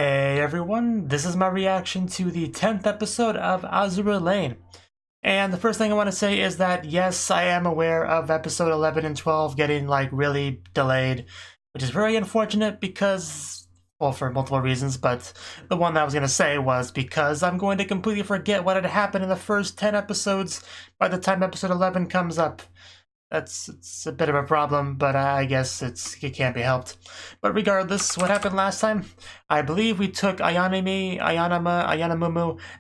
Hey everyone, this is my reaction to the 10th episode of Azur Lane. And the first thing I want to say is that yes, I am aware of episode 11 and 12 getting like really delayed, which is very unfortunate because, well, for multiple reasons, but the one that I was going to say was because I'm going to completely forget what had happened in the first 10 episodes by the time episode 11 comes up. It's a bit of a problem, but I guess it can't be helped. But regardless, what happened last time? I believe we took Ayanamumu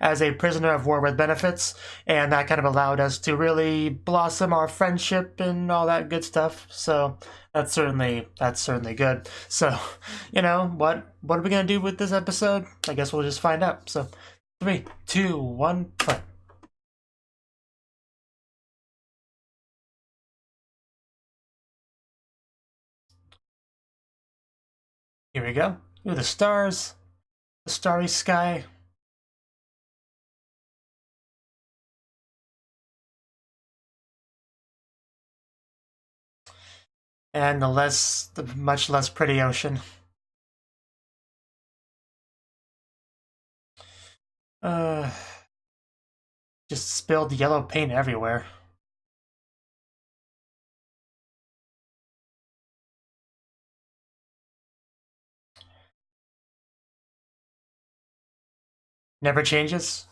as a prisoner of war with benefits, and that kind of allowed us to really blossom our friendship and all that good stuff. So that's certainly good. So, you know, what are we gonna do with this episode? I guess we'll just find out. So 3, 2, 1, play. Here we go. Ooh, the stars, the starry sky. And the much less pretty ocean. Just spilled yellow paint everywhere. Never changes.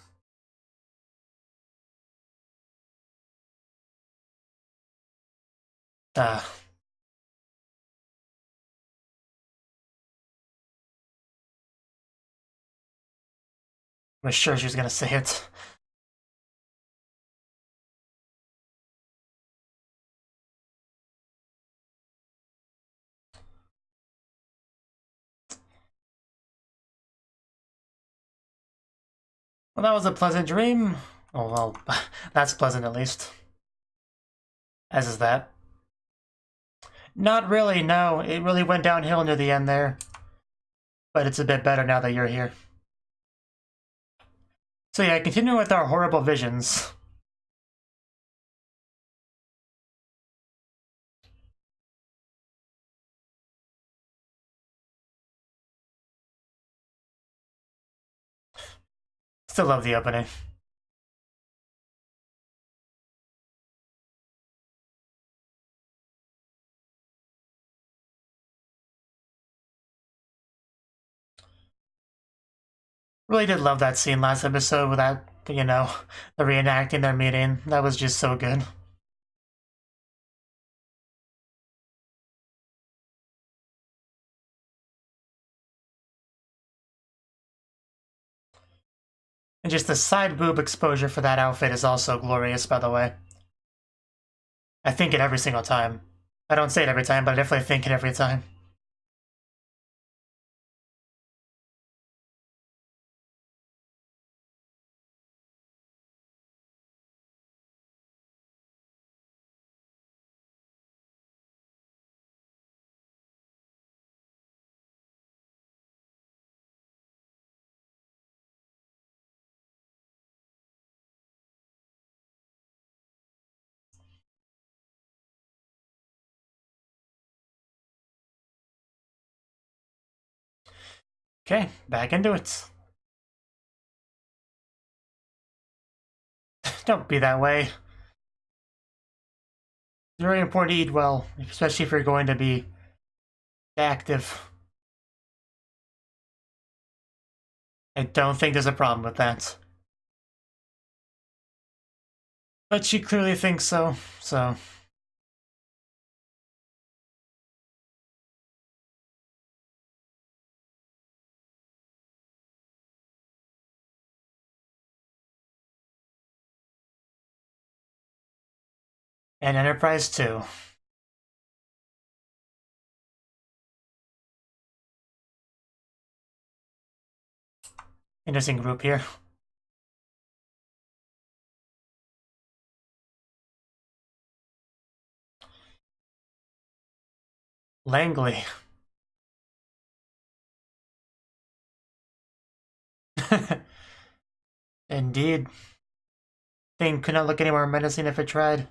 I'm sure she was gonna say it. Well, that was a pleasant dream. Oh, well, that's pleasant at least. As is that. Not really, no. It really went downhill near the end there. But it's a bit better now that you're here. So yeah, continuing with our horrible visions. Still love the opening. Really did love that scene last episode with that, you know, the reenacting their meeting. That was just so good. And just the side boob exposure for that outfit is also glorious, by the way. I think it every single time. I don't say it every time, but I definitely think it every time. Okay, back into it. Don't be that way. It's very important to eat well, especially if you're going to be active. I don't think there's a problem with that. But she clearly thinks so, so... And Enterprise too. Interesting group here. Langley. Indeed. Thing could not look any more menacing if it tried.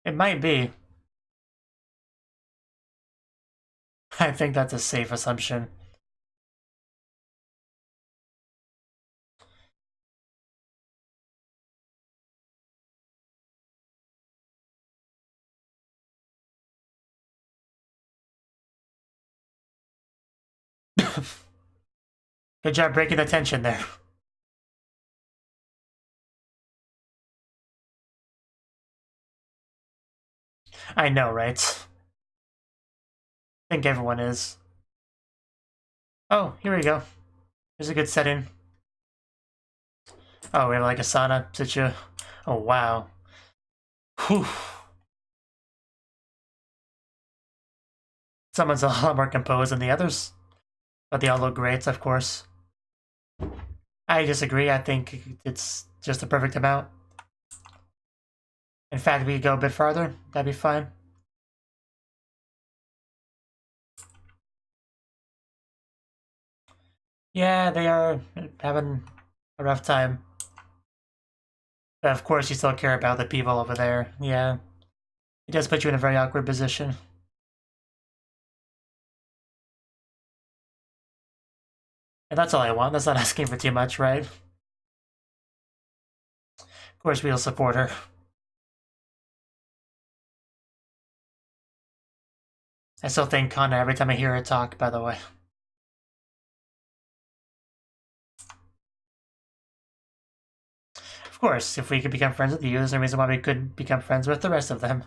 It might be. I think that's a safe assumption. Good job breaking the tension there. I know, right? I think everyone is. Oh, here we go. There's a good setting. Oh, we have like a sauna situ. Oh, wow. Whew. Someone's a lot more composed than the others. But they all look great, of course. I disagree. I think it's just the perfect amount. In fact, if we could go a bit farther, that'd be fine. Yeah, they are having a rough time. But of course, you still care about the people over there. Yeah. It does put you in a very awkward position. And that's all I want. That's not asking for too much, right? Of course, we'll support her. I still think Kana every time I hear her talk, by the way. Of course, if we could become friends with you, there's no reason why we couldn't become friends with the rest of them.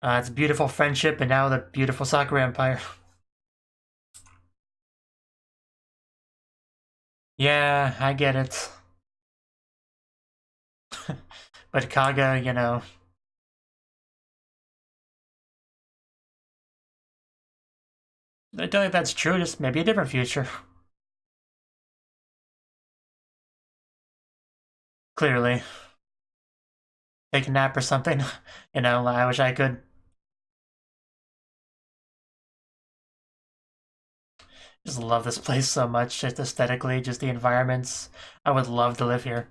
It's a beautiful friendship, and now the beautiful Sakura Empire. Yeah, I get it. But Kaga, you know. I don't think that's true, just maybe a different future. Clearly. Take a nap or something. You know, I wish I could. Just love this place so much, just aesthetically, just the environments. I would love to live here.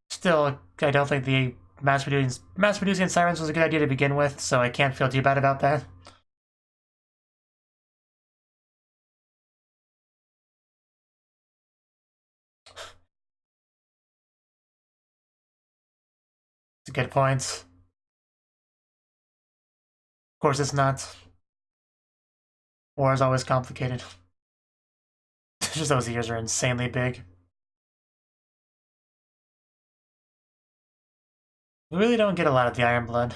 Still, I don't think the mass-producing sirens was a good idea to begin with, so I can't feel too bad about that. It's a good point. Of course it's not. War is always complicated. Just those ears are insanely big. We really don't get a lot of the Iron Blood.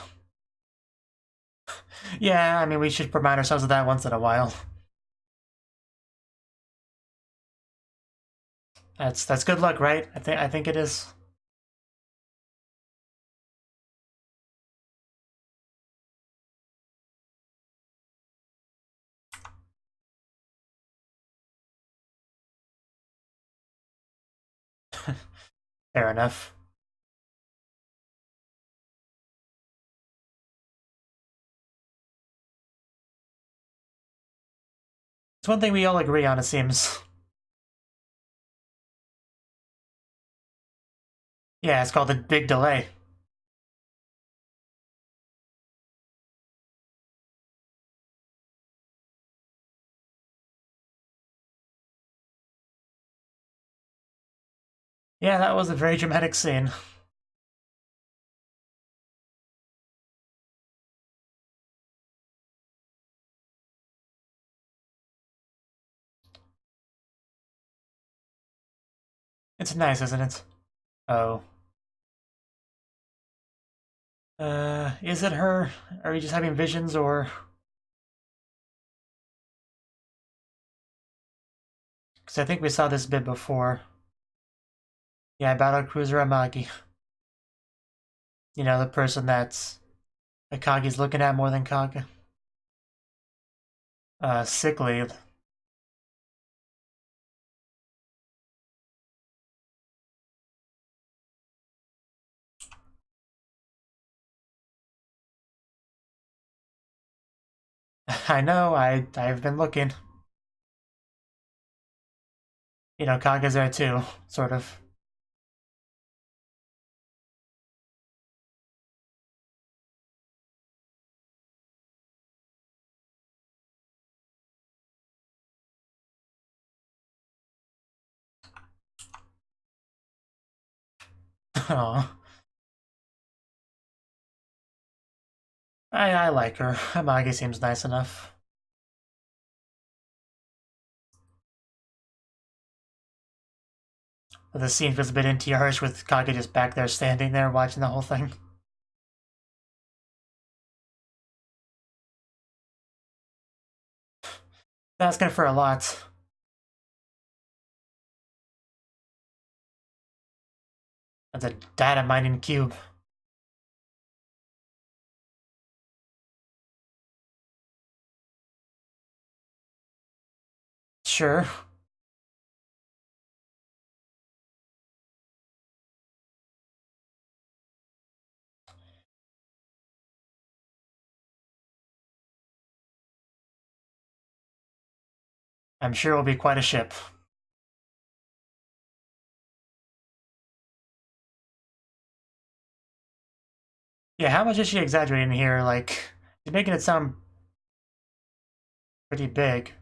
Yeah, I mean, we should remind ourselves of that once in a while. That's good luck, right? I think it is. Fair enough. It's one thing we all agree on, it seems. Yeah, it's called the big delay. Yeah, that was a very dramatic scene. It's nice, isn't it? Oh. Is it her? Are we just having visions, or... Because I think we saw this bit before. Yeah, Battle Cruiser Amagi. You know, the person that Akagi's looking at more than Kaga. Sickly. I know, I've been looking. You know, Kaga's there too, sort of. Oh, I like her. Amagi seems nice enough. But the scene feels a bit NTR-ish with Kaga just back there standing there watching the whole thing. Asking for a lot. That's a data mining cube. Sure. I'm sure it will be quite a ship. Yeah, how much is she exaggerating here? Like, she's making it sound pretty big.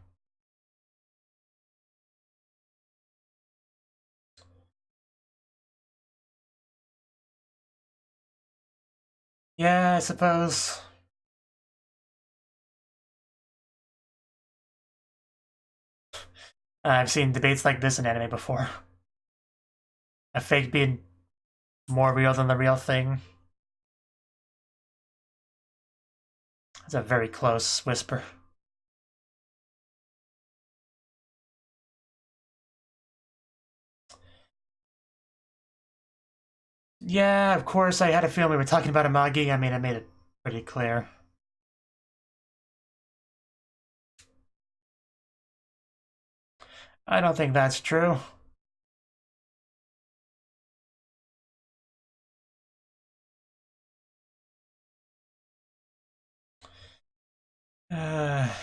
Yeah, I suppose. I've seen debates like this in anime before. A fake being more real than the real thing. It's a very close whisper. Yeah, of course, I had a feeling we were talking about Amagi. I mean, I made it pretty clear. I don't think that's true.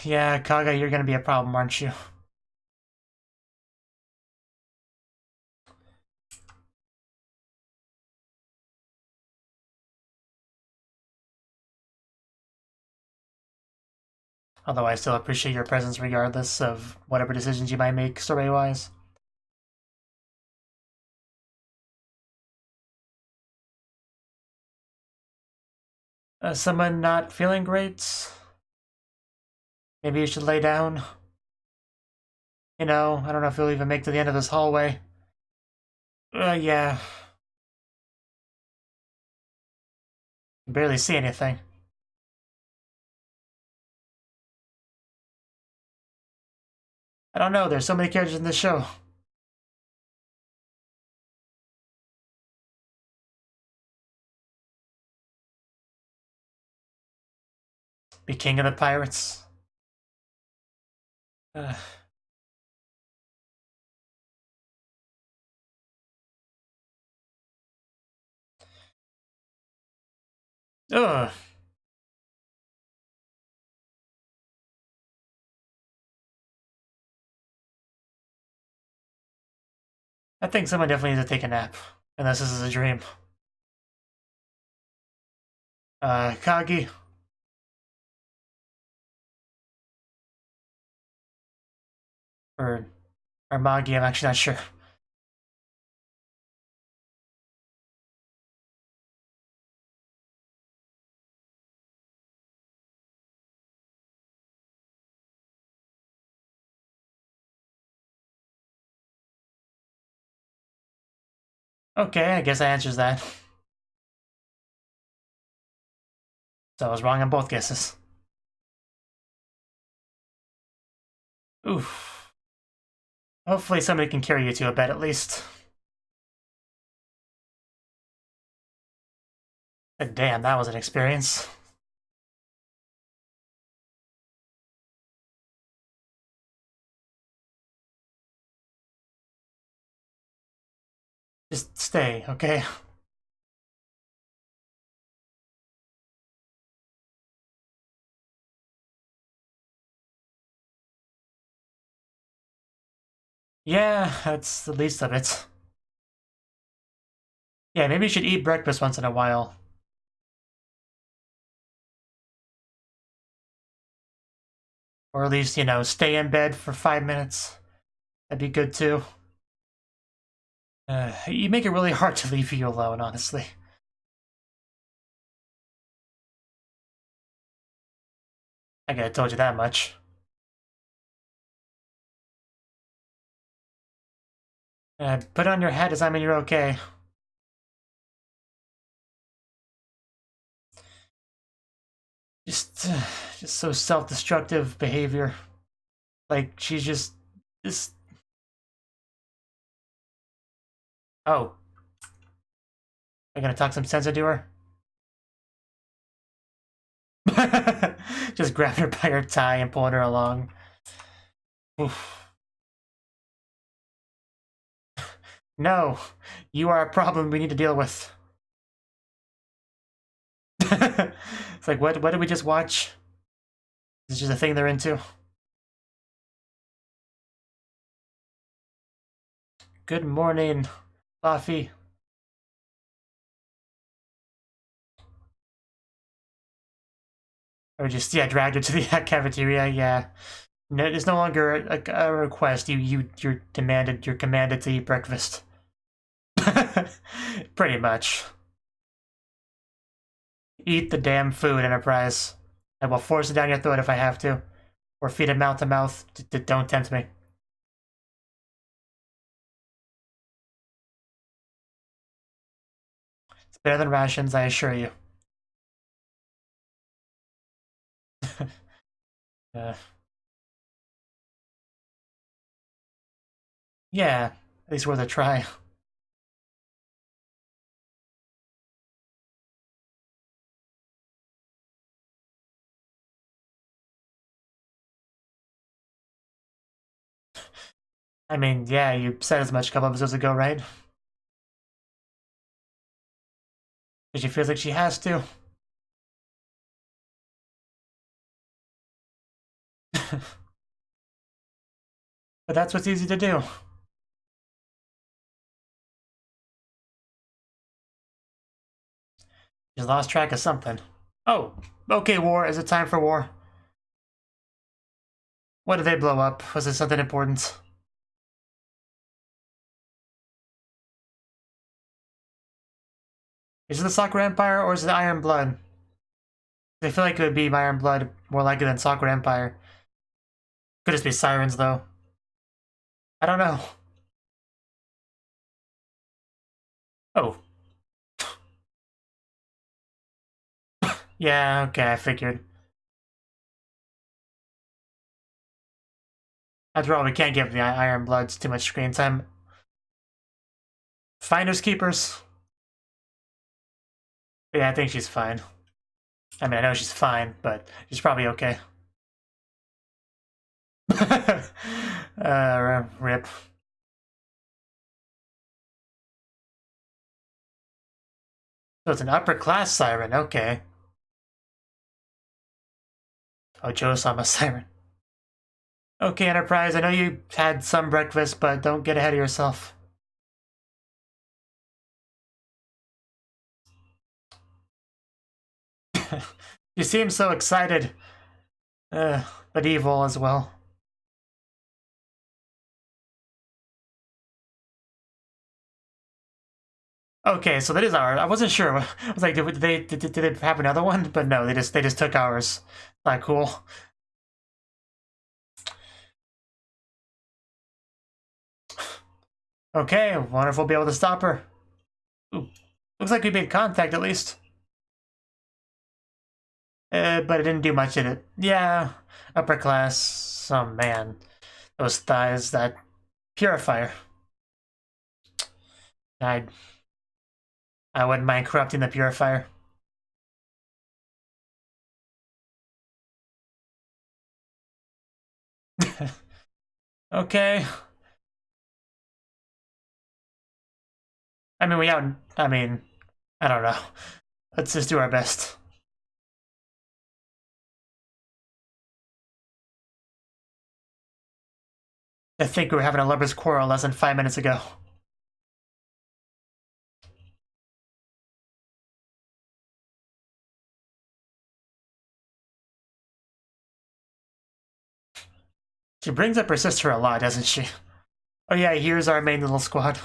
Yeah, Kaga, you're gonna be a problem, aren't you? Although I still appreciate your presence regardless of whatever decisions you might make story-wise. Someone not feeling great? Maybe you should lay down? You know, I don't know if you'll even make to the end of this hallway. Yeah. Barely see anything. I don't know, there's so many characters in this show. Be king of the pirates. Uh, ugh. I think someone definitely needs to take a nap. Unless this is a dream. Kagi. Or Magi, I'm actually not sure. Okay, I guess that answers that. So I was wrong on both guesses. Oof. Hopefully somebody can carry you to a bed at least. But damn, that was an experience. Just stay, okay? Yeah, that's the least of it. Yeah, maybe you should eat breakfast once in a while. Or at least, you know, stay in bed for 5 minutes. That'd be good too. You make it really hard to leave you alone, honestly. I could have told you that much. Put on your hat, does that mean you're okay? Just so self-destructive behavior. Like, she's just... this... Oh. I'm gonna talk some sense into her? Just grabbing her by her tie and pulling her along. Oof. No, you are a problem we need to deal with. It's like, what did we just watch? Is just a thing they're into? Good morning, Buffy. Or just, yeah, dragged her to the cafeteria, yeah. No, it's no longer a request. You're commanded to eat breakfast. Pretty much. Eat the damn food, Enterprise. I will force it down your throat if I have to. Or feed it mouth to mouth. Don't tempt me. It's better than rations, I assure you. Yeah, at least worth a try. I mean, yeah, you said as much a couple episodes ago, right? Because she feels like she has to. But that's what's easy to do. She's lost track of something. Oh, okay, war. Is it time for war? What did they blow up? Was it something important? Is it the Sakura Empire or is it the Iron Blood? I feel like it would be Iron Blood more likely than Sakura Empire. Could just be Sirens, though. I don't know. Oh. Yeah, okay, I figured. After all, we can't give the Iron Bloods too much screen time. Finders Keepers. Yeah, I think she's fine. I mean, I know she's fine, but she's probably okay. Rip. So it's an upper class siren, okay. Oh, Joe-sama siren. Okay, Enterprise, I know you had some breakfast, but don't get ahead of yourself. You seem so excited. But evil as well. Okay, so that is ours. I wasn't sure. I was like, did they have another one? But no, they just took ours. Not cool. Okay, wonder if we'll be able to stop her. Ooh, looks like we made contact at least. But it didn't do much, did it? Yeah, upper class. Oh man, those thighs, that purifier. I wouldn't mind corrupting the purifier. Okay. I mean, I don't know. Let's just do our best. I think we were having a lover's quarrel less than 5 minutes ago. She brings up her sister a lot, doesn't she? Oh yeah, here's our main little squad.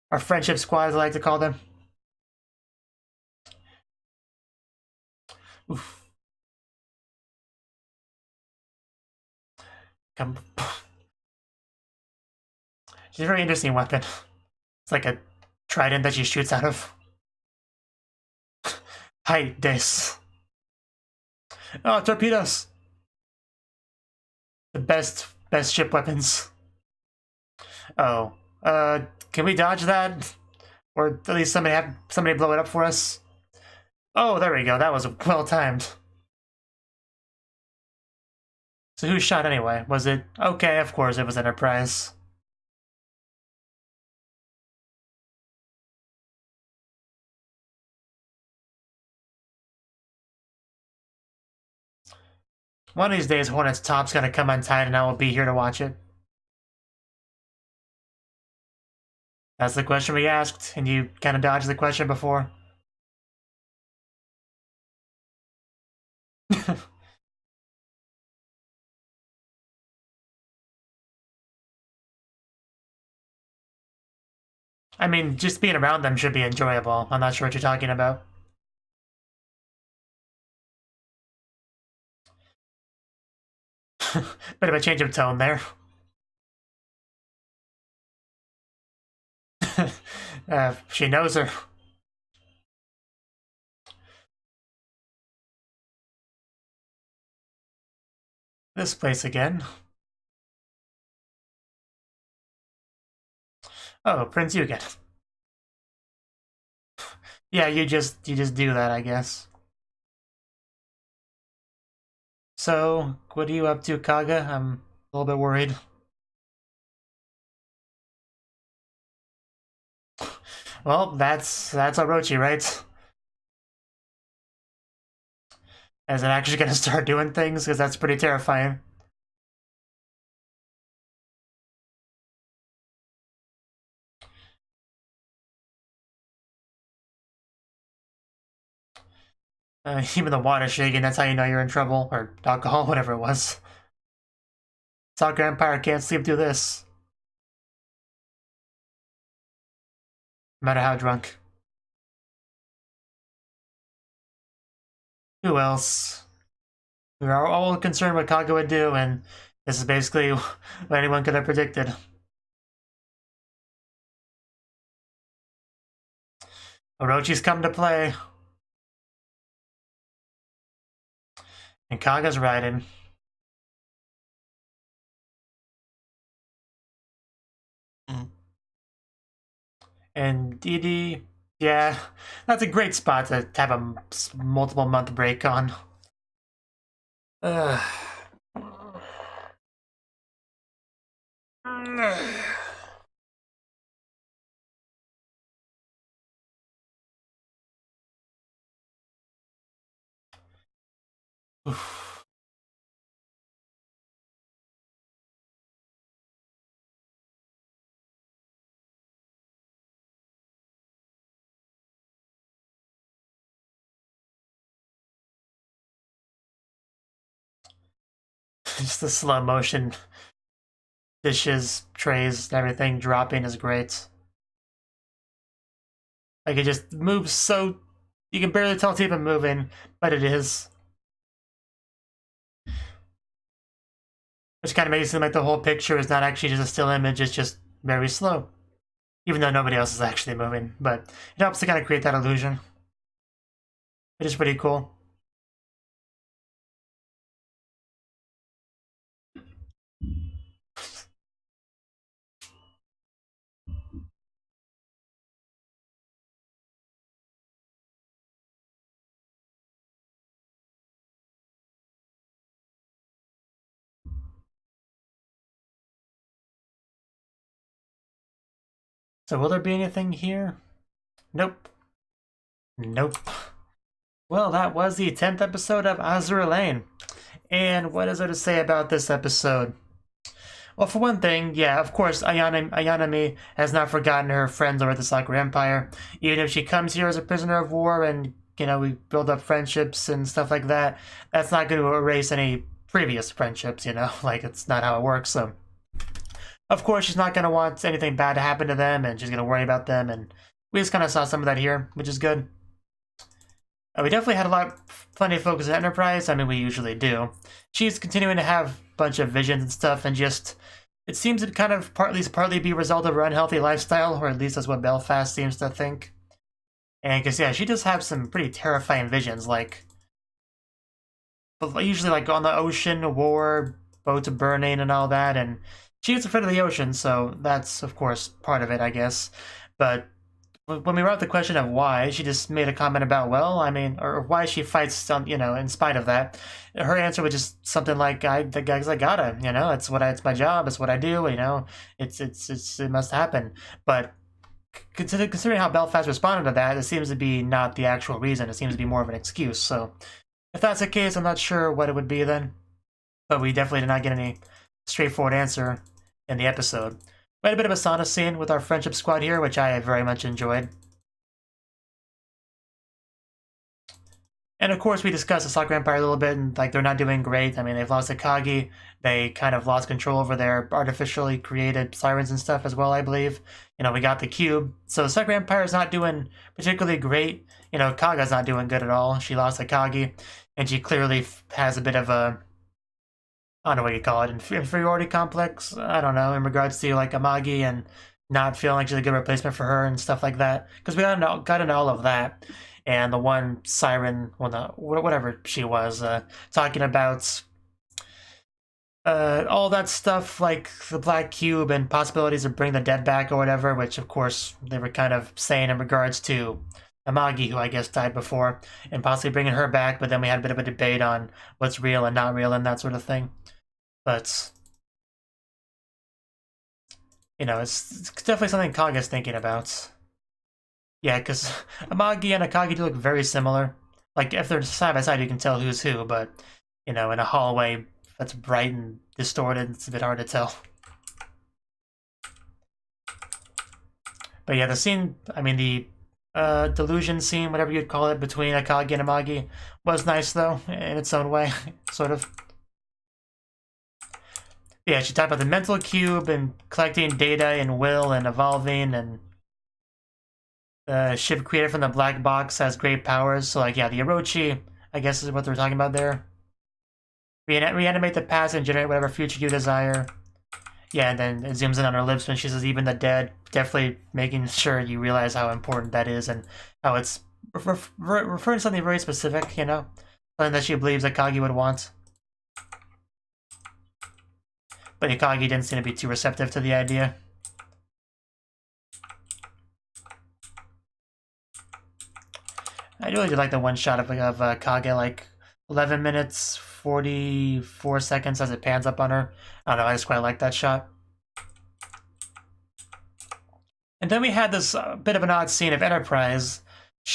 Our friendship squad, as I like to call them. Oof. Come. She's a very interesting weapon. It's like a trident that she shoots out of. Hide this. Oh, torpedoes! The best ship weapons. Oh. Can we dodge that? Or at least somebody blow it up for us? Oh, there we go. That was well timed. So who shot anyway? Was it... Okay, of course it was Enterprise. One of these days, Hornet's top's gonna come untied and I will be here to watch it. That's the question we asked, and you kind of dodged the question before. I mean, just being around them should be enjoyable. I'm not sure what you're talking about. Bit of a change of tone there. She knows her. This place again. Oh, Prince Yuki. Yeah, you just do that, I guess. So, what are you up to, Kaga? I'm a little bit worried. Well, that's Orochi, right? Is it actually gonna start doing things? Because that's pretty terrifying. Even the water shaking, that's how you know you're in trouble. Or alcohol, whatever it was. Soccer Empire can't sleep through this. No matter how drunk. Who else? We are all concerned what Kaga would do, and this is basically what anyone could have predicted. Orochi's come to play. And Kaga's riding. And Didi, yeah, that's a great spot to have a multiple month break on. Just the slow motion dishes, trays, everything dropping is great. Like it just moves so you can barely tell it's even moving, but it is. Which kind of makes it seem like the whole picture is not actually just a still image, it's just very slow. Even though nobody else is actually moving, but it helps to kind of create that illusion. It is pretty cool. So will there be anything here? Nope. Nope. Well, that was the 10th episode of Azur Lane. And what is there to say about this episode? Well, for one thing, yeah, of course, Ayanami has not forgotten her friends over at the Sakura Empire. Even if she comes here as a prisoner of war and, you know, we build up friendships and stuff like that, that's not going to erase any previous friendships, you know? Like, it's not how it works, so... Of course, she's not going to want anything bad to happen to them, and she's going to worry about them, and we just kind of saw some of that here, which is good. We definitely had plenty of focus on Enterprise. I mean, we usually do. She's continuing to have a bunch of visions and stuff, and just... It seems to kind of partly be a result of her unhealthy lifestyle, or at least that's what Belfast seems to think. And because, yeah, she does have some pretty terrifying visions, like... But usually, like, on the ocean, war, boats burning and all that, and she is afraid of the ocean, so that's, of course, part of it, I guess. But when we wrote the question of why, she just made a comment about, well, I mean, or why she fights, you know, in spite of that. Her answer was just something like, the guys, I gotta, you know, it's my job, it's what I do, you know, it must happen. But considering how Belfast responded to that, it seems to be not the actual reason. It seems to be more of an excuse. So if that's the case, I'm not sure what it would be then. But we definitely did not get any straightforward answer in the episode. We had a bit of a sauna scene with our friendship squad here, which I very much enjoyed. And of course, we discussed the Sakura Empire a little bit, and like they're not doing great. I mean, they've lost Akagi. They kind of lost control over their artificially created sirens and stuff as well, I believe. You know, we got the cube. So the Sakura Empire is not doing particularly great. You know, Kaga's not doing good at all. She lost Akagi, and she clearly has a bit of a... I don't know what you call it, inferiority complex, I don't know, in regards to like Amagi and not feeling like she's a good replacement for her and stuff like that. Because we got into all of that. And the one siren, well, no, whatever she was, talking about all that stuff like the Black Cube and possibilities of bringing the dead back or whatever, which of course they were kind of saying in regards to Amagi, who I guess died before, and possibly bringing her back, but then we had a bit of a debate on what's real and not real and that sort of thing. But, you know, it's definitely something Kaga's thinking about. Yeah, because Amagi and Akagi do look very similar. Like, if they're side by side, you can tell who's who, but, you know, in a hallway that's bright and distorted, it's a bit hard to tell. But yeah, the scene, I mean, the delusion scene, whatever you'd call it, between Akagi and Amagi was nice, though, in its own way, sort of. Yeah, she talked about the mental cube and collecting data and will and evolving, and the ship created from the black box has great powers. So, like, yeah, the Orochi, I guess is what they're talking about there. Reanimate the past and generate whatever future you desire. Yeah, and then it zooms in on her lips when she says even the dead. Definitely making sure you realize how important that is and how it's referring to something very specific, you know? Something that she believes Akagi would want. But Akagi didn't seem to be too receptive to the idea. I really did like the one shot of Kage, like 11 minutes, 44 seconds as it pans up on her. I don't know, I just quite like that shot. And then we had this bit of an odd scene of Enterprise.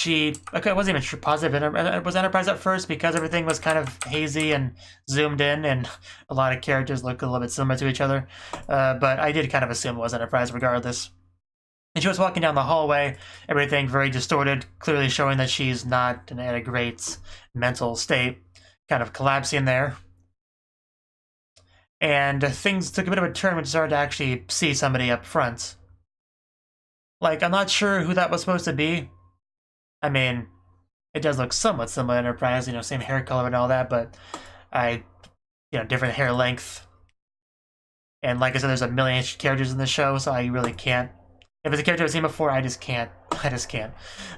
Okay, I wasn't even sure positive it was Enterprise at first because everything was kind of hazy and zoomed in and a lot of characters look a little bit similar to each other. But I did kind of assume it was Enterprise regardless. And she was walking down the hallway, everything very distorted, clearly showing that she's not in a great mental state, kind of collapsing there. And things took a bit of a turn when she started to actually see somebody up front. Like, I'm not sure who that was supposed to be. I mean, it does look somewhat similar to Enterprise, you know, same hair color and all that, but different hair length. And like I said, there's a million characters in the show, so I really can't. If it's a character I've seen before, I just can't.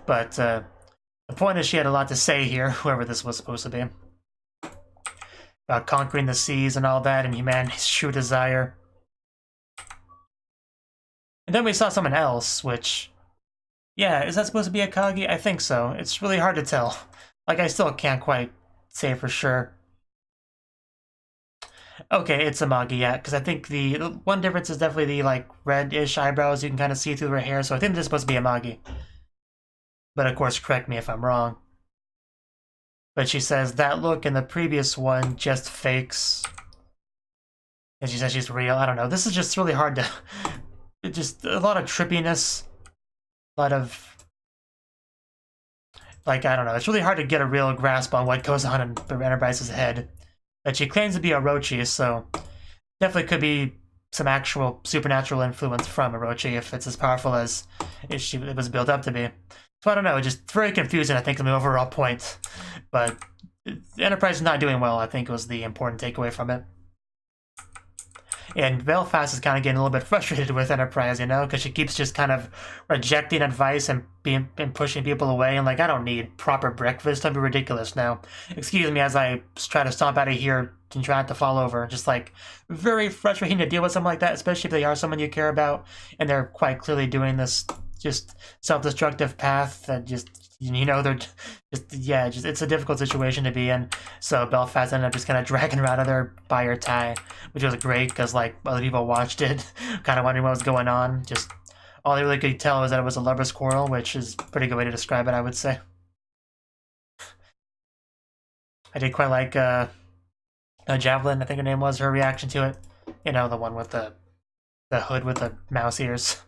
But the point is she had a lot to say here, whoever this was supposed to be. About conquering the seas and all that, and humanity's true desire. And then we saw someone else, which... Yeah, is that supposed to be Akagi? I think so. It's really hard to tell. Like, I still can't quite say for sure. Okay, it's Amagi, yeah, because I think the one difference is definitely the, like, red-ish eyebrows you can kind of see through her hair, so I think this is supposed to be Amagi. But, of course, correct me if I'm wrong. But she says, that look in the previous one just fakes. And she says she's real. I don't know. This is just really hard to... just a lot of trippiness. A lot of... like, I don't know. It's really hard to get a real grasp on what goes on in Enterprise's head. But she claims to be Orochi, so... definitely could be some actual supernatural influence from Orochi if it's as powerful as it was built up to be. So I don't know, just very confusing, I think, in the overall point. But Enterprise is not doing well, I think, was the important takeaway from it. And Belfast is kind of getting a little bit frustrated with Enterprise, you know, because she keeps just kind of rejecting advice and pushing people away. And like, I don't need proper breakfast. Don't be ridiculous now. Excuse me as I try to stomp out of here and try not to fall over. Just like very frustrating to deal with something like that, especially if they are someone you care about and they're quite clearly doing this just self-destructive path that just, you know, they're just, yeah, just it's a difficult situation to be in. So Belfast ended up just kind of dragging her out of there by her tie, which was great because like other people watched it, kind of wondering what was going on. Just all they really could tell was that it was a lover's quarrel, which is a pretty good way to describe it, I would say. I did quite like Javelin, I think her name was, her reaction to it. You know, the one with the hood with the mouse ears.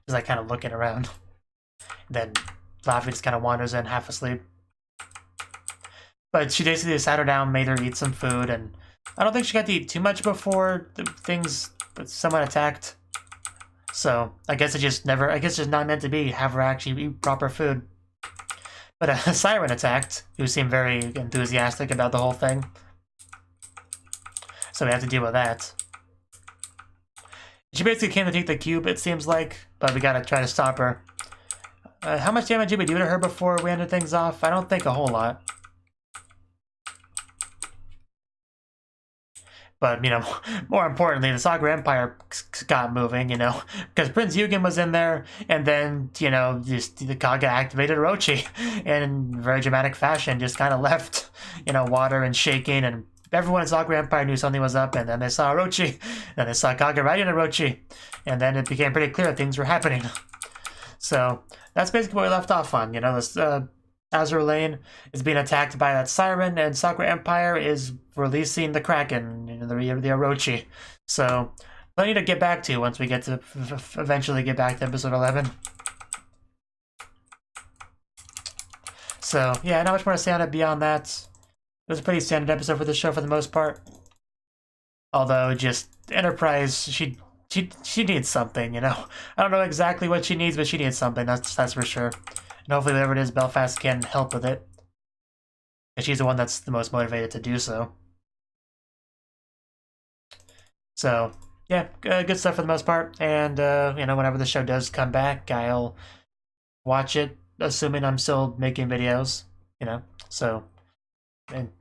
Just like kind of looking around. Then Laffy just kind of wanders in half asleep. But she basically sat her down, made her eat some food, and I don't think she got to eat too much before the things someone attacked. So I guess it just never, I guess it's just not meant to be, have her actually eat proper food. But a siren attacked, who seemed very enthusiastic about the whole thing. So we have to deal with that. She basically came to take the cube, it seems like, but we gotta try to stop her. How much damage did we do to her before we ended things off? I don't think a whole lot. But, you know, more importantly, the Saga Empire got moving, you know, because Prince Eugen was in there, and then, you know, just the Kaga activated Orochi in very dramatic fashion, just kind of left, you know, water and shaking, and everyone in Saga Empire knew something was up, and then they saw Orochi, and they saw Kaga riding Orochi, and then it became pretty clear things were happening. So that's basically what we left off on, you know, this Azur Lane is being attacked by that siren, and Sakura Empire is releasing the Kraken, you know, the Orochi. So plenty to get back to once we get to eventually get back to episode 11. So yeah, not much more to say on it beyond that. It was a pretty standard episode for the show for the most part. Although just Enterprise, she needs something, you know. I don't know exactly what she needs, but she needs something. That's for sure. And hopefully whatever it is, Belfast can help with it. And she's the one that's the most motivated to do so. So, yeah, good stuff for the most part. And, you know, whenever the show does come back, I'll watch it, assuming I'm still making videos, you know. So,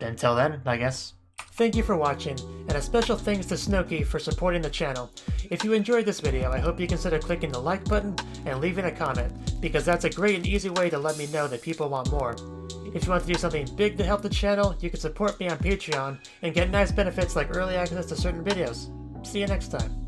until then, I guess. Thank you for watching, and a special thanks to Cnouki for supporting the channel. If you enjoyed this video, I hope you consider clicking the like button and leaving a comment, because that's a great and easy way to let me know that people want more. If you want to do something big to help the channel, you can support me on Patreon and get nice benefits like early access to certain videos. See you next time.